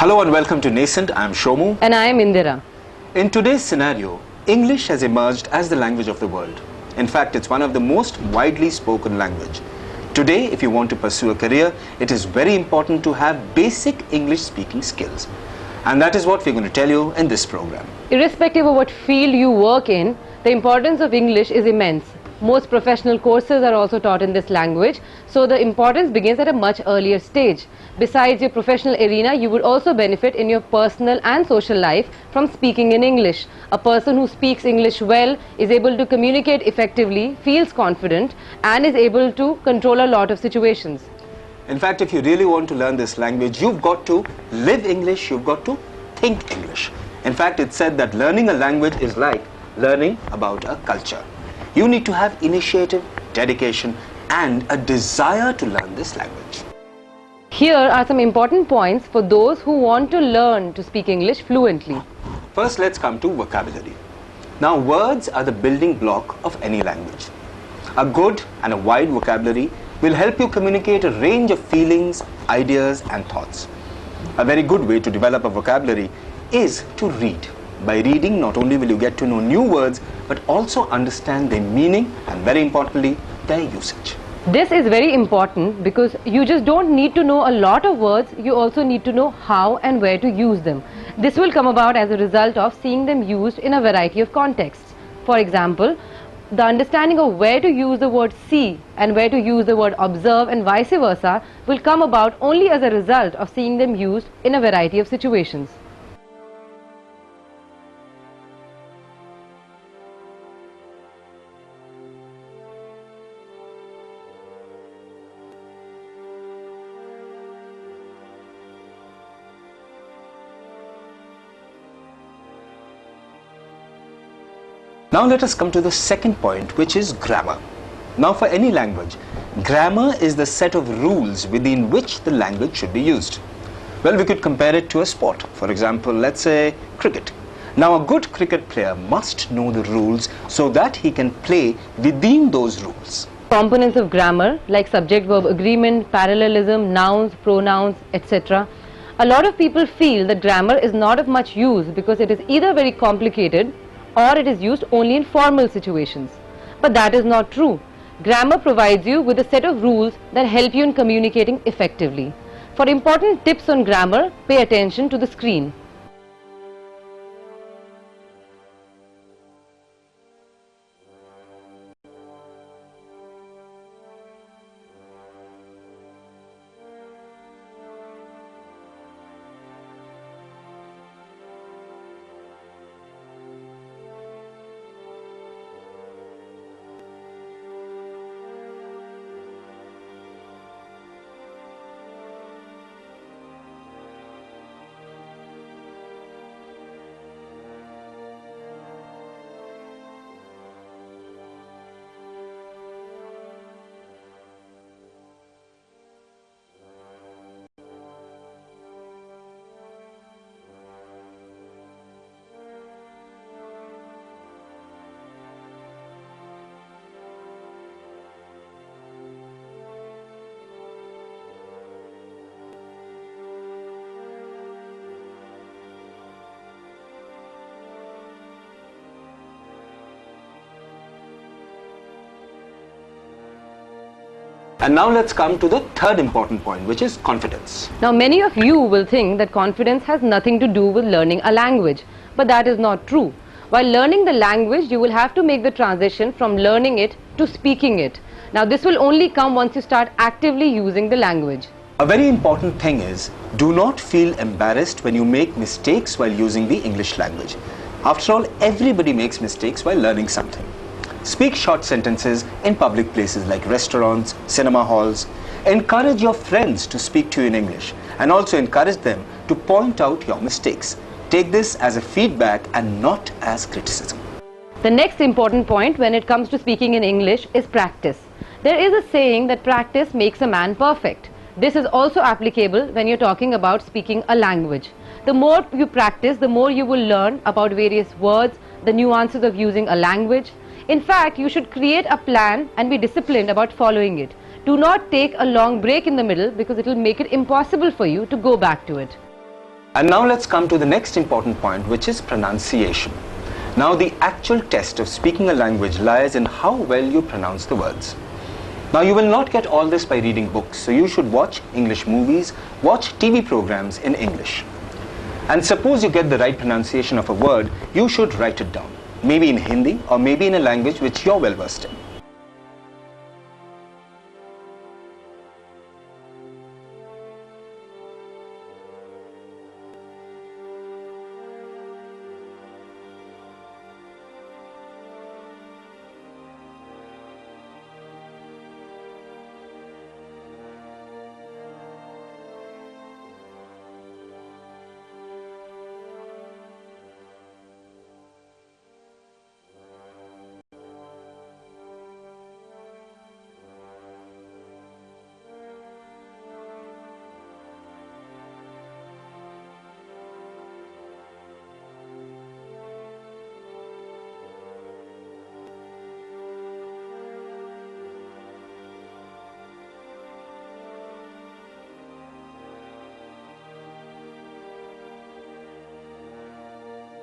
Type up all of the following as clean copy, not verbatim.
Hello and welcome to Nascent. I am Shomu. And I am Indira. In today's scenario, English has emerged as the language of the world. In fact, it's one of the most widely spoken language. Today, if you want to pursue a career, it is very important to have basic English speaking skills. And that is what we're going to tell you in this program. Irrespective of what field you work in, the importance of English is immense. Most professional courses are also taught in this language, so the importance begins at a much earlier stage. Besides your professional arena, you would also benefit in your personal and social life from speaking in English. A person who speaks English well is able to communicate effectively, feels confident, and is able to control a lot of situations. In fact, if you really want to learn this language, you've got to live English, you've got to think English. In fact, it's said that learning a language is like learning about a culture. You need to have initiative, dedication, and a desire to learn this language. Here are some important points for those who want to learn to speak English fluently. First, let's come to vocabulary. Now, words are the building block of any language. A good and a wide vocabulary will help you communicate a range of feelings, ideas, and thoughts. A very good way to develop a vocabulary is to read. By reading, not only will you get to know new words, but also understand their meaning and, very importantly, their usage. This is very important because you just don't need to know a lot of words, you also need to know how and where to use them. This will come about as a result of seeing them used in a variety of contexts. For example, the understanding of where to use the word see and where to use the word observe and vice versa will come about only as a result of seeing them used in a variety of situations. Now let us come to the second point, which is grammar. Now, for any language, grammar is the set of rules within which the language should be used. Well, we could compare it to a sport. For example, let's say cricket. Now, a good cricket player must know the rules so that he can play within those rules. Components of grammar like subject-verb agreement, parallelism, nouns, pronouns, etc. A lot of people feel that grammar is not of much use because it is either very complicated or it is used only in formal situations. But that is not true. Grammar provides you with a set of rules that help you in communicating effectively. For important tips on grammar, pay attention to the screen. And now let's come to the third important point, which is confidence. Now, many of you will think that confidence has nothing to do with learning a language, but that is not true. While learning the language, you will have to make the transition from learning it to speaking it. Now, this will only come once you start actively using the language. A very important thing is, do not feel embarrassed when you make mistakes while using the English language. After all, everybody makes mistakes while learning something. Speak short sentences in public places like restaurants, cinema halls. Encourage your friends to speak to you in English and also encourage them to point out your mistakes. Take this as a feedback and not as criticism. The next important point when it comes to speaking in English is practice. There is a saying that practice makes a man perfect. This is also applicable when you're talking about speaking a language. The more you practice, the more you will learn about various words, the nuances of using a language. In fact, you should create a plan and be disciplined about following it. Do not take a long break in the middle because it will make it impossible for you to go back to it. And now let's come to the next important point, which is pronunciation. Now the actual test of speaking a language lies in how well you pronounce the words. Now you will not get all this by reading books, so you should watch English movies, watch TV programs in English. And suppose you get the right pronunciation of a word, you should write it down, maybe in Hindi or maybe in a language which you're well versed in.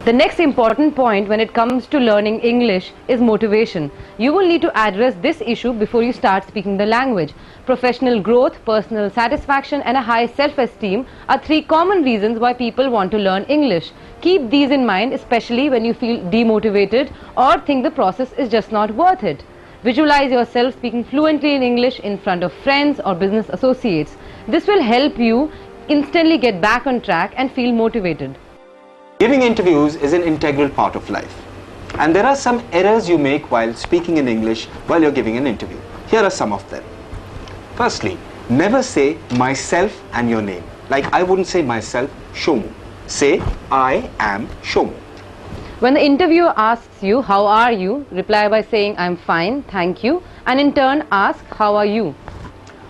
The next important point when it comes to learning English is motivation. You will need to address this issue before you start speaking the language. Professional growth, personal satisfaction and a high self-esteem are three common reasons why people want to learn English. Keep these in mind, especially when you feel demotivated or think the process is just not worth it. Visualize yourself speaking fluently in English in front of friends or business associates. This will help you instantly get back on track and feel motivated. Giving interviews is an integral part of life. And there are some errors you make while speaking in English while you're giving an interview. Here are some of them. Firstly, never say myself and your name. Like I wouldn't say myself, Shomu. Say I am Shomu. When the interviewer asks you, how are you? Reply by saying, I'm fine, thank you. And in turn, ask, how are you?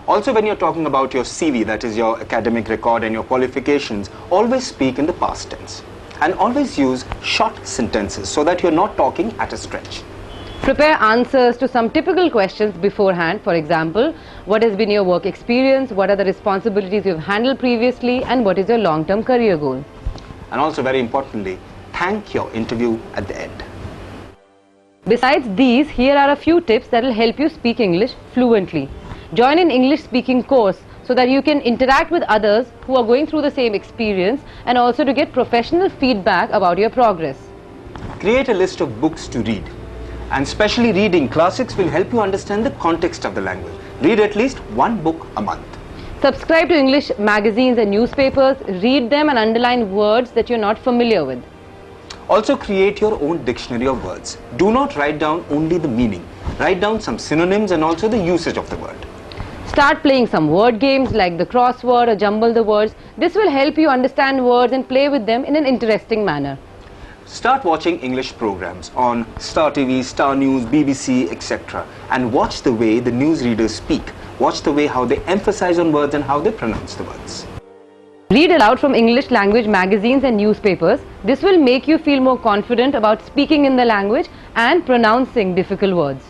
Also, when you're talking about your CV, that is your academic record and your qualifications, always speak in the past tense. And always use short sentences so that you're not talking at a stretch. Prepare answers to some typical questions beforehand. For example, what has been your work experience? What are the responsibilities you've handled previously? And what is your long-term career goal? And also, very importantly, thank your interview at the end. Besides these, here are a few tips that will help you speak English fluently. Join an English speaking course so that you can interact with others who are going through the same experience and also to get professional feedback about your progress. Create a list of books to read. And especially reading classics will help you understand the context of the language. Read at least one book a month. Subscribe to English magazines and newspapers. Read them and underline words that you're not familiar with. Also create your own dictionary of words. Do not write down only the meaning. Write down some synonyms and also the usage of the word. Start playing some word games like the crossword or jumble the words. This will help you understand words and play with them in an interesting manner. Start watching English programs on Star TV, Star News, BBC, etc. and watch the way the newsreaders speak. Watch the way how they emphasize on words and how they pronounce the words. Read aloud from English language magazines and newspapers. This will make you feel more confident about speaking in the language and pronouncing difficult words.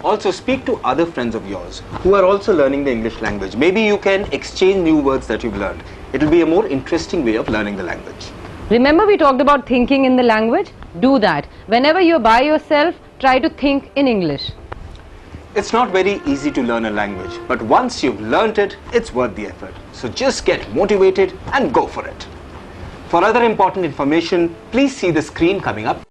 Also speak to other friends of yours who are also learning the English language. Maybe you can exchange new words that you've learned. It will be a more interesting way of learning the language. Remember we talked about thinking in the language? Do that. Whenever you're by yourself, try to think in English. It's not very easy to learn a language, but once you've learnt it, it's worth the effort. So just get motivated and go for it. For other important information, please see the screen coming up.